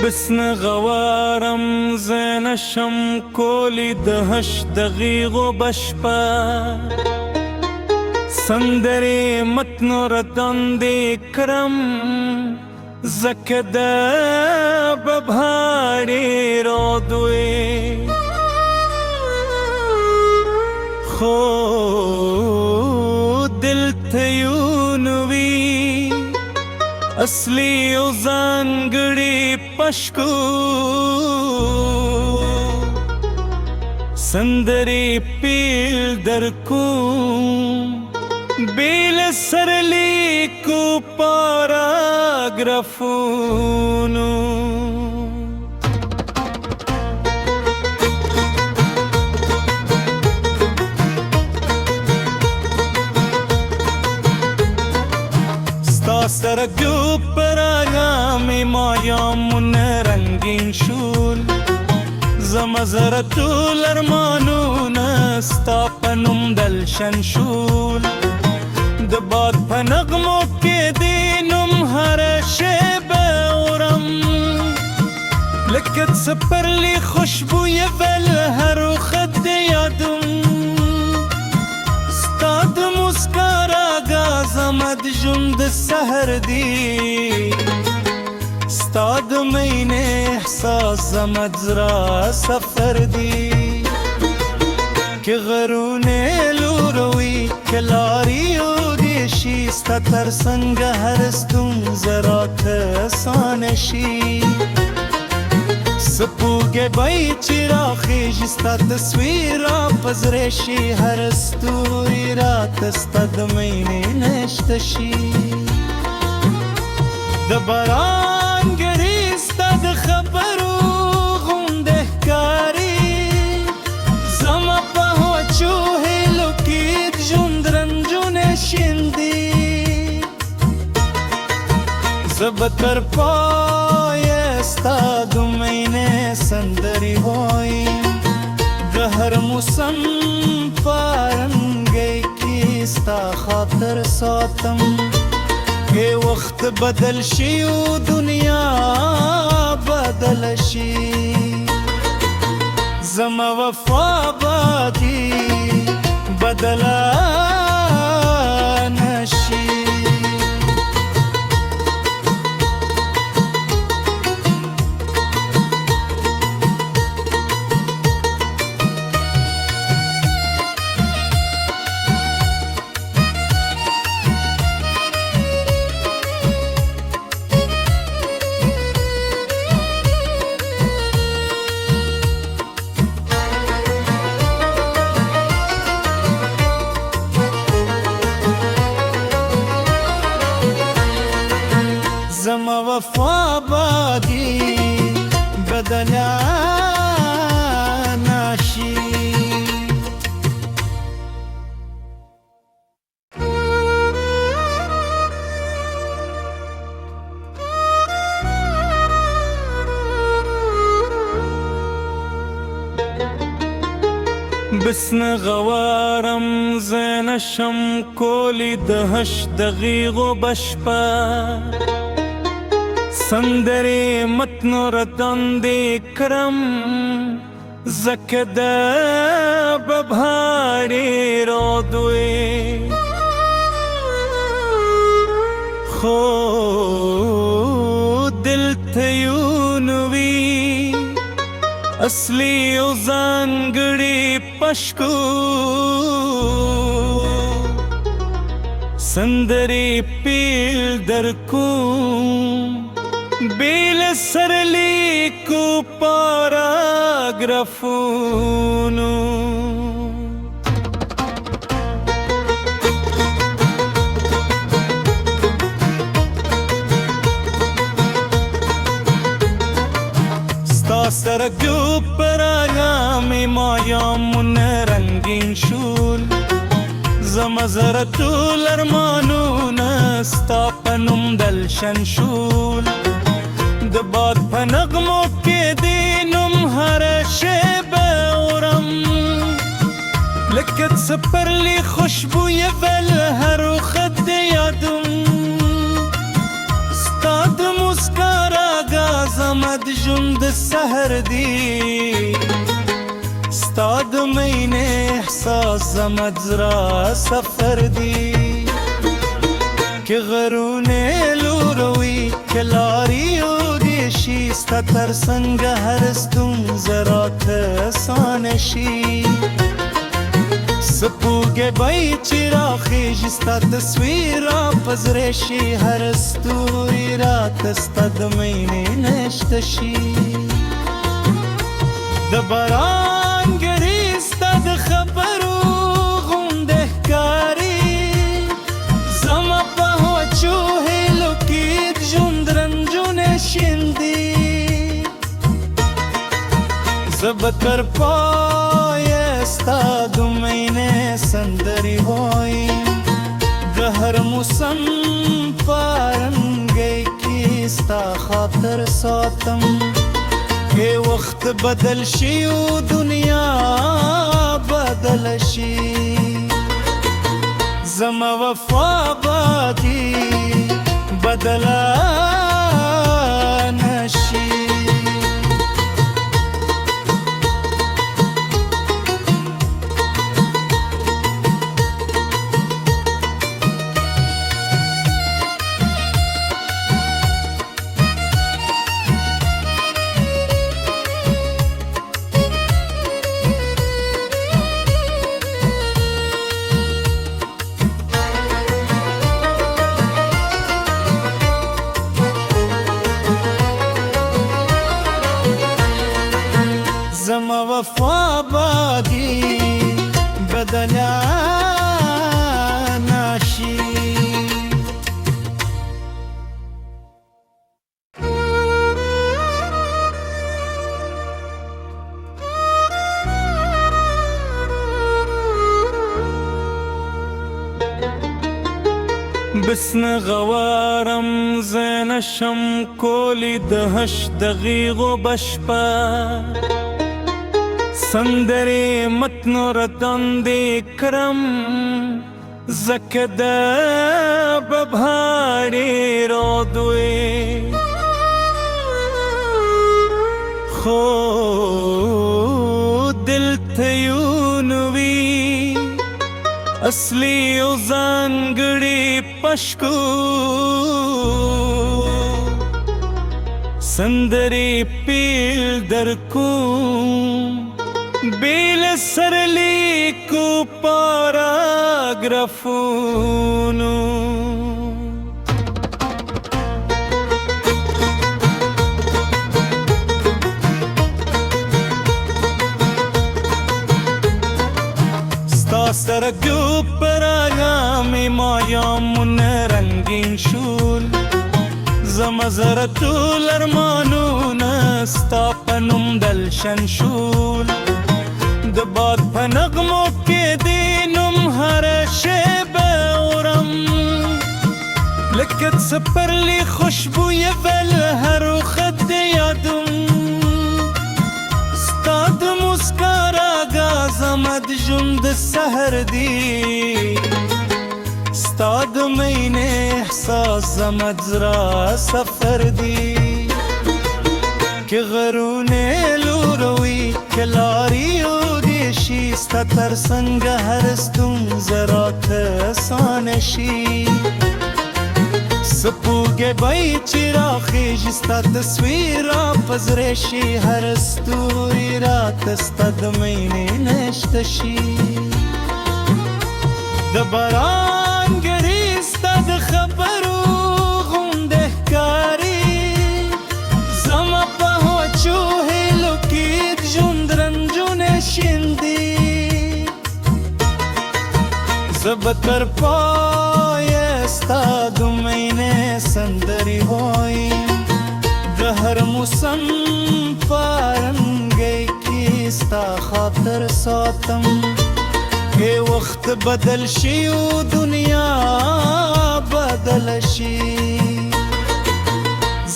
بسن غوارم زنشم کولی دهش دقیق بشپا سندری متن ردان کرم زکده ببهاری را دوی خود دل تیونوی اصلی و زنگڑی پشکو سندری پیل درکوم بیل سرلی کو پاراگرافونو سرگو پراغامی مایامون رنگین شول زمزرتو لرمانون استاپنم دلشن شول دباد پنغمو که دینم هر شب اورم لکت سپرلی خوشبوی ول هر خد یادم استاد مسکارا گازمد جند سهر دی استاد مین احساس زمد زرا سفر دی که غرون لوروی که لاری و دیشی ستا ترسنگ هرستون زرات سانشی سپوگه بای چراخی جستا تصویرا پزرشی هر ستوری را تستد مینی نشتشی دبران گریستد خبرو غنده کاری زما پهو چوهی لکید جندرنجون شندی زبتر پای استاد مینه سندری وایم گهر موسم پارنگی کیستا خاطر ساتم که وقت بدل شی و دنیا بدل شی زما وفا بادی بدلا نشی زما وفا بادی بدلا ناشی بسن غوارم زنشم کولی دهش دقیق بشپا سندری متن ردان کرم زکده ببهاری را دوی خود دل تیونوی اصلی و زنگڑی پشکو سندری پیل درکوم بیل سرلی کو پاراگرافونو ستا سرگو پراغامی مایامون رنگین شول زمزرتو لرمانون استاپنم دلشن شول دباد پنغمو که دینم هر شب اورم لکت سپرلی خوشبوی ول هر خد یادم استاد مسکارا گازمد ژوند سحر دی ستا د مینې احساس زما د زړه سفر دی که غرونه لوروي که لارې اودې شي ستا تر څنګه هر ستونزه راته اسانه شي سپوږی به چې راخیژي ستا تصویر را په زړه شي هر ستوري راته ستا د مینې نشته شي د باران ګري ستا د خبرو غوندې ښکاري زما په وچو هیلو کې د ژوند رنځونه شیندي زه به تر پایه ستا د مینې سندرې وایم د هر موسم په رنګۍ کې ستا خاطر ساتم که وخت بدل شي او دنیا بدل شي زما وفا بادي بدلا نشي زما وفا بادي بدلا نشي بس نغوارم زنشم کولی دهش دقیقو بشپا سندرې متنو رتاندې کرم زکه د ببهارې رودوې خو دلته یون وي اصلي او ځانګړي پشکو سندرې پیل در کوم بیل سرلیکو پاراگرافونو ستا سرگو پراغامی مایامون رنگین شول زما زره ټول ارمانونه ستا په نوم دلشن شول د باد په نغمو کې دې نوم هره شیبه اورم لکه څپرلي خوشبویه ول هر خد یادم ستا د مسکا راګه زما د ژوند سحر دی ستا د مینې احساس زما د زړه سفر دی که غرونه لوروي که لارې اودې شي ستا تر څنګه هر ستونزه راته اسانه شي سپوږی به چې راخیژي ستا تصویر را په زړه شي هر ستوري راته ستا د مینې نشته شي د باران ګري ستا د خبرو غوندې ښکاري زما په وچو هیلو کې د ژوند رنځونه شیندي زه به تر پایه ستا د مینې سندرې وایم د هر موسم په رنګۍ کې ستا خاطر ساتم که وخت بدل شي او دنیا بدل شي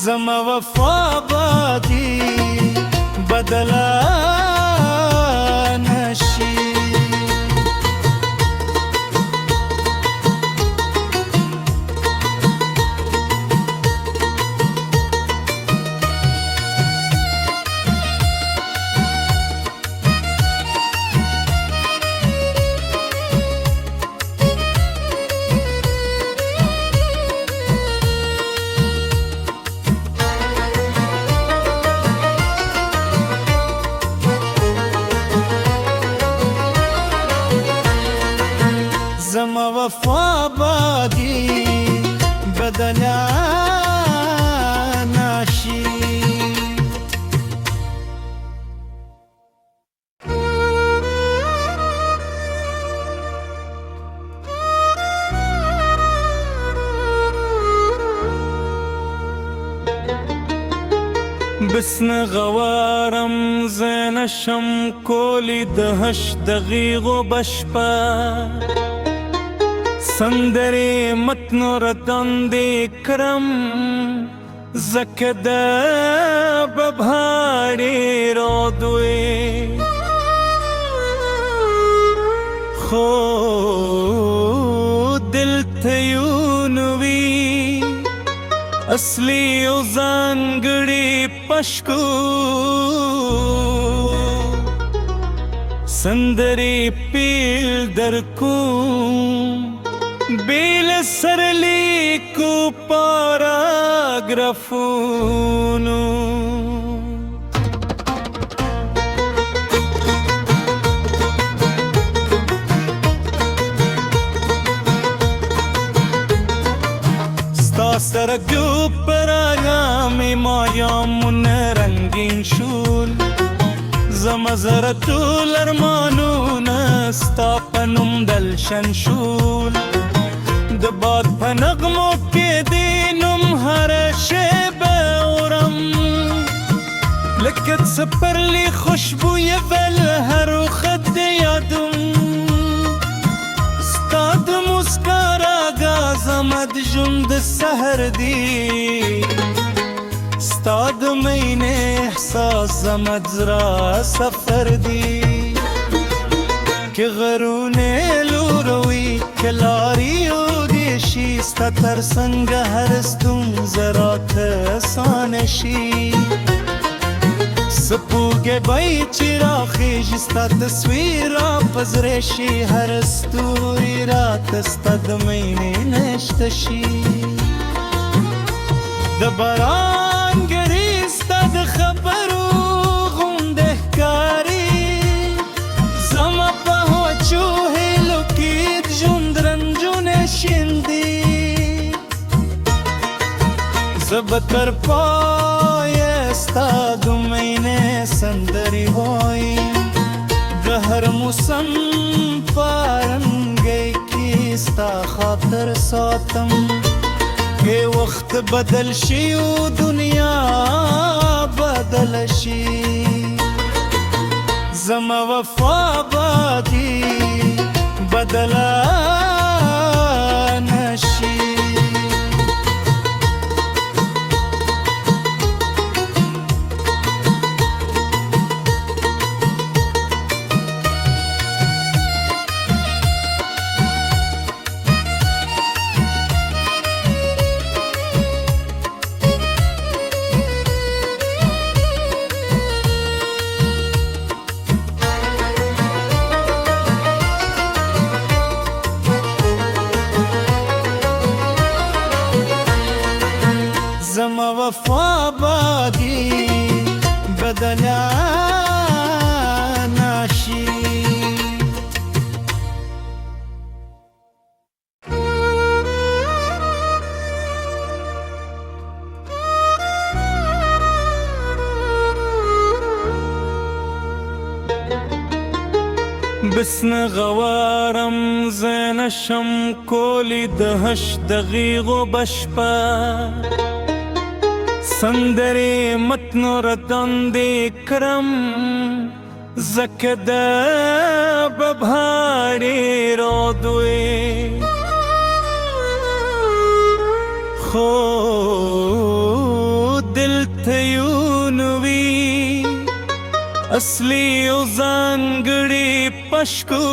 زما وفا بادي بدلا نشي وفا بادي بدلا ناشي بس غوارم زين شم كولي دهش دغيغو بشپا سندري متنور دندي كرم زكدا ببهاري رودوي خو دل تيونوي اصلي او زانگڑی پشکو سندری پیل درکو بیل سرلی کو پاراگرافونو سرگو پر آیامی مایامون رنگین شول زمزرتو لرمانون استاپنم دلشن شول دباد پنغمو که دینم هر شب اورم لکت سپر لی خوشبوی ول هر خد یادم استاد مسکارا غازمد جند سهر دی استاد مین احساس زمد زرا سفر دی که غرون لوروی کلاری و دیشی استا ترسنگ هرستون زرات سانشی سپوگه بای چراخی جستا تصویرا پزرشی هر استوری رات استاد مینی نشتشی دبران گری استاد خبرو غنده کاری زما پهو چوهی لکید جندرنجون شندی زبتر پای استاد مینه سندری ہوئی گہر موسم پارنگے کیستا خاطر ساتم کہ وقت بدل شی و دنیا بدل شی زما وفا بادی بدلا نشی زما وفا بادی بدلا ناشی بسن غوارم زين شم كولي دهش دغيغو بشپا سندري متنور دندي كرم زكدا ببهاري رودوي خو دل تيونوي اصلي او زانگڑی پشکو